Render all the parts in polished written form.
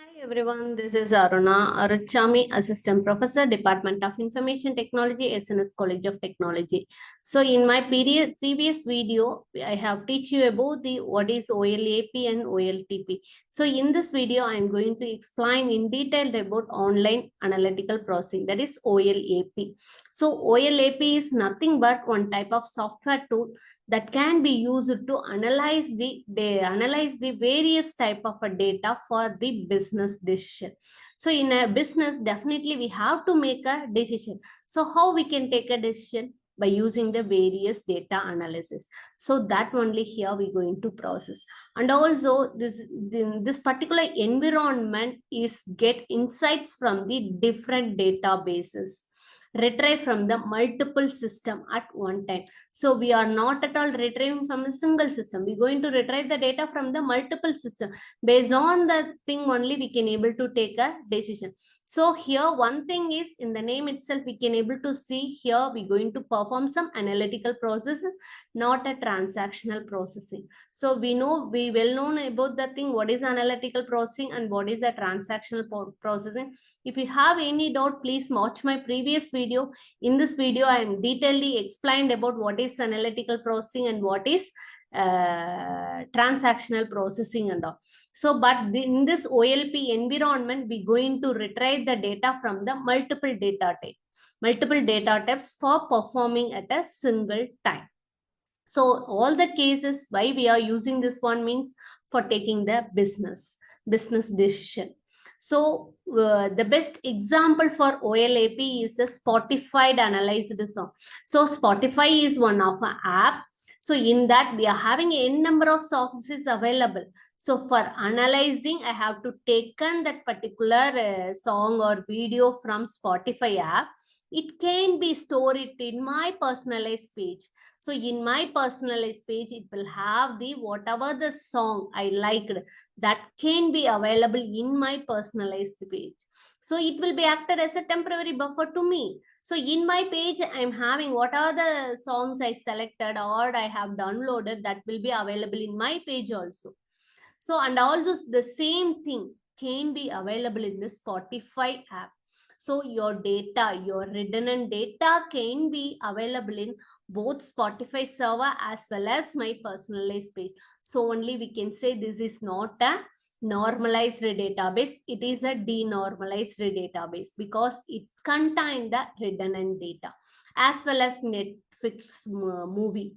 Hi everyone, this is Aruna, Aruchami, Assistant Professor, Department of Information Technology, SNS College of Technology. So in my previous video, I have teach you about what is OLAP and OLTP. So in this video, I am going to explain in detail about online analytical processing, that is OLAP. So OLAP is nothing but one type of software tool that can be used to analyze the various type of a data for the business decision. So in a business, definitely we have to make a decision. So how we can take a decision? By using the various data analysis. So that only here we're going to process. And also this particular environment is get insights from the different databases, retrieve from the multiple system at one time. So we are not at all retrieving from a single system. We're going to retrieve the data from the multiple system. Based on the thing only we can able to take a decision. So here one thing is in the name itself, we can able to see here we're going to perform some analytical process, not a transactional processing. So we well known about the thing, what is analytical processing and what is the transactional processing. If you have any doubt, please watch my previous video. In this video, I am detailedly explained about what is analytical processing and what is transactional processing and all. So, but in this OLP environment, we're going to retrieve the data from the multiple data types for performing at a single time. So all the cases why we are using this one means for taking the business decision. So the best example for OLAP is the Spotify analyzed song. So Spotify is one of an app. So in that we are having n number of songs is available. So for analyzing, I have to taken that particular song or video from Spotify app. It can be stored in my personalized page. So in my personalized page, it will have the whatever the song I liked that can be available in my personalized page. So it will be acted as a temporary buffer to me. So in my page, I'm having what are the songs I selected or I have downloaded that will be available in my page also. So, and also the same thing can be available in the Spotify app. So your data, your redundant data can be available in both Spotify server as well as my personalized page. So only we can say this is not a normalized database. It is a denormalized database because it contains the redundant data as well as Netflix movie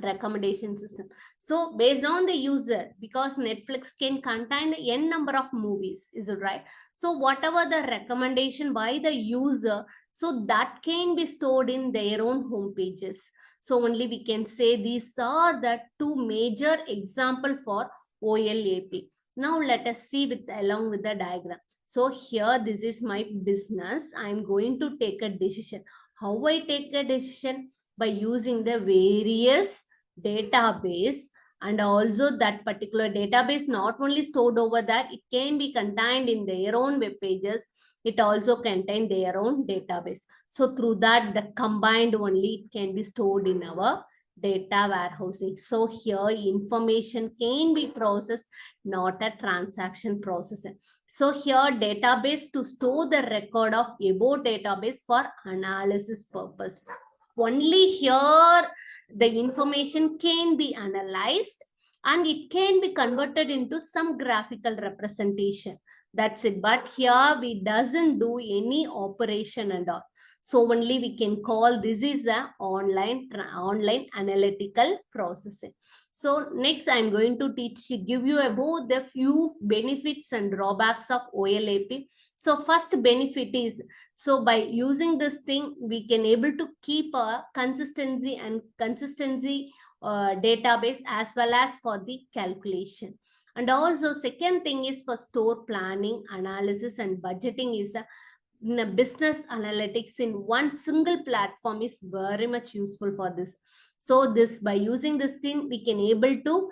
recommendation system. So based on the user, because Netflix can contain the n number of movies, is it right? So whatever the recommendation by the user, so that can be stored in their own home pages. So only we can say these are the two major example for OLAP. Now let us see along with the diagram. So here this is my business. I am going to take a decision. How I take a decision? By using the various database, and also that particular database not only stored over that, it can be contained in their own web pages. It also contain their own database. So through that, the combined only it can be stored in our data warehousing. So here information can be processed, not a transaction processing. So here database to store the record of above database for analysis purpose. Only here the information can be analyzed and it can be converted into some graphical representation. That's it. But here we doesn't do any operation and all. So only we can call this is the online analytical processing. So next I'm going to give you about the few benefits and drawbacks of OLAP. So first benefit is, so by using this thing, we can able to keep a consistency database as well as for the calculation. And also second thing is for store planning, analysis and budgeting is business analytics in one single platform is very much useful for this. So this, by using this thing, we can able to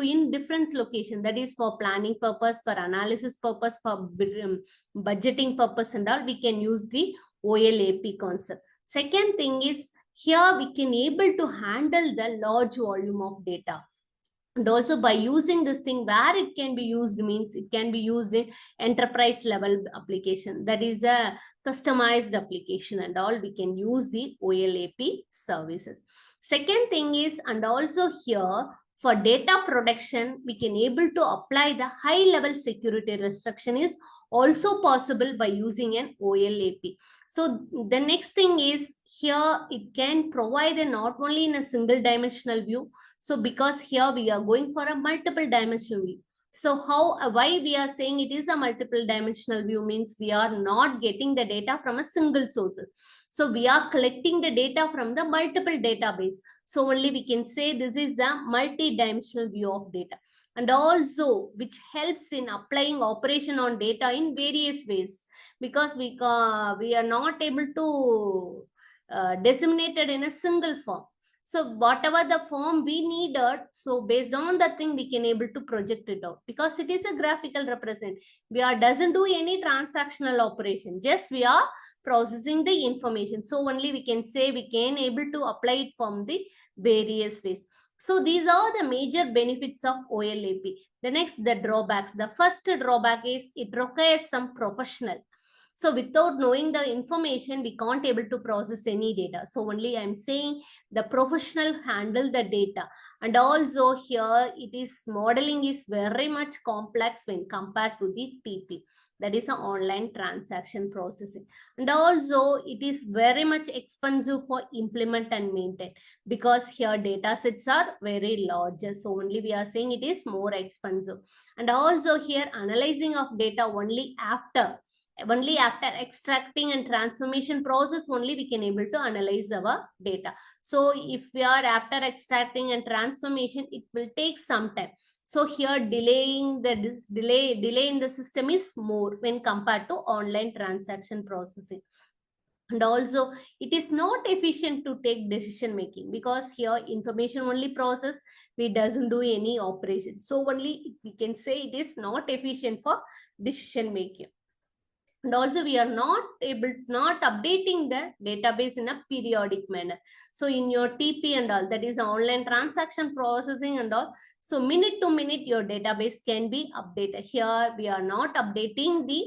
in different location, that is for planning purpose, for analysis purpose, for budgeting purpose and all, we can use the OLAP concept. Second thing is, here we can able to handle the large volume of data. And also by using this thing, where it can be used means it can be used in enterprise level application, that is a customized application and all, we can use the OLAP services. Second thing is, and also here for data protection, we can able to apply the high level security restriction is also possible by using an OLAP. So the next thing is, here it can provide a not only in a single dimensional view. So because here we are going for a multiple dimensional view. So why we are saying it is a multiple dimensional view means we are not getting the data from a single source. So we are collecting the data from the multiple database. So only we can say this is a multi-dimensional view of data. And also which helps in applying operation on data in various ways, because we are not able to disseminate it in a single form. So whatever the form we needed, so based on the thing we can able to project it out, because it is a graphical represent. We are doesn't do any transactional operation, just we are processing the information. So only we can say we can able to apply it from the various ways. So these are the major benefits of OLAP. The next, the drawbacks. The first drawback is it requires some professional. So without knowing the information, we can't able to process any data. So only I'm saying the professional handle the data. And also here it is modeling is very much complex when compared to the TP. That is an online transaction processing. And also it is very much expensive for implement and maintain, because here data sets are very large. So only we are saying it is more expensive. And also here analyzing of data only after extracting and transformation process only we can able to analyze our data. So if we are after extracting and transformation, it will take some time. So here delay in the system is more when compared to online transaction processing. And also it is not efficient to take decision making, because here information only process, we doesn't do any operation. So only we can say it is not efficient for decision making. And also we are not updating the database in a periodic manner. So in your TP and all, that is online transaction processing and all, so minute to minute your database can be updated. Here we are not updating the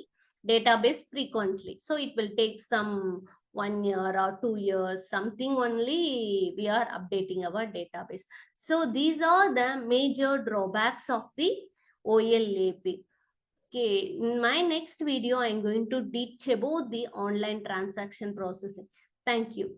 database frequently, so it will take some 1 year or 2 years something only we are updating our database. So these are the major drawbacks of the OLAP. Okay, in my next video, I'm going to teach about the online transaction processing. Thank you.